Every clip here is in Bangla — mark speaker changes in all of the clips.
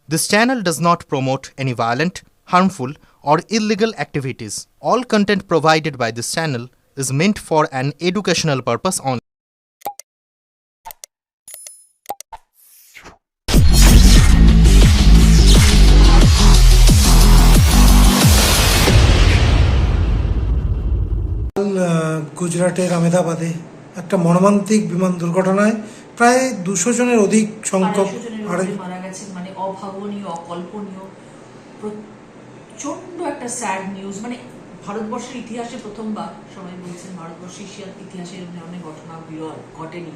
Speaker 1: This channel does not promote any violent, harmful, or illegal activities. All content provided by this channel is meant for an educational purpose only.
Speaker 2: গুজরাটের আহমেদাবাদে একটা মর্মান্তিক বিমান দুর্ঘটনায় প্রায় 200 জনের অধিক সংখ্যক
Speaker 3: মারা গেছেন। মানে অভাবনীয়, অকল্পনীয়, প্রচন্ড একটা স্যাড নিউজ। মানে ভারতবর্ষের ইতিহাসে প্রথমবার সবাই বলছেন ভারতবর্ষের ইতিহাসে এরকম ধরনের ঘটনা বিরল ঘটেনি।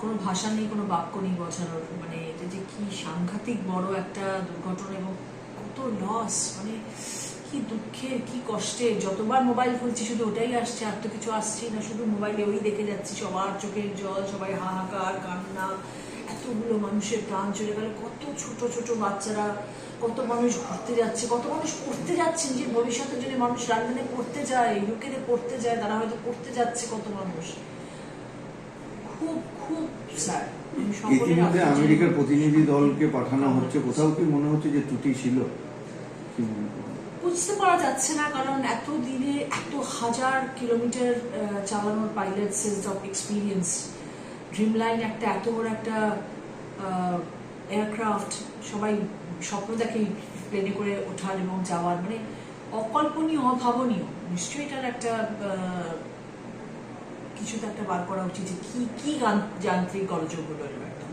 Speaker 3: কোনো ভাষা নেই, কোনো বাক্য নেই বোঝানোর। মানে এটা যে কি সাংঘাতিক বড় একটা দুর্ঘটনা এবং কত লস, মানে কি দুঃখের, কি কষ্টে। যতবার মোবাইল খুলছি শুধু ওটাই আসছে, আর তো কিছু আসছেই না, শুধু মোবাইলে ওই দেখে যাচ্ছি। সবার চোখের জল, সবাই হাহাকার, কান্না, এতগুলো মানুষের প্রাণ চলে গেল। কত ছোট ছোট বাচ্চারা, কত মানুষ ঘুরতে যাচ্ছে, কত মানুষ পড়তে যাচ্ছে নিজের ভবিষ্যতের জন্য। মানুষ লন্ডনে পড়তে যায়, ইউকেতে পড়তে যায়, তারা হয়তো পড়তে যাচ্ছে। কত মানুষ, খুব খুব স্যাড।
Speaker 4: ইতিমধ্যে আমেরিকার প্রতিনিধি দলকে পাঠানো হচ্ছে, কোথাও কি মনে হচ্ছে যে ত্রুটি ছিল?
Speaker 3: বুঝতে পারা যাচ্ছে না, কারণ এত দিনে এত হাজার কিলোমিটার চালানোর পাইলটস অফ এক্সপিরিয়েন্স, ড্রিমলাইন একটা এত বড় একটা এয়ারক্রাফট, সবাই স্বপ্ন দেখে প্লেনে করে ওঠার এবং যাওয়ার। মানে অকল্পনীয়, অভাবনীয়। নিশ্চয়ই এটার একটা কিছু তো একটা বার করা উচিত যে কি কি যান্ত্রিক গলযোগ হলো এর একটা।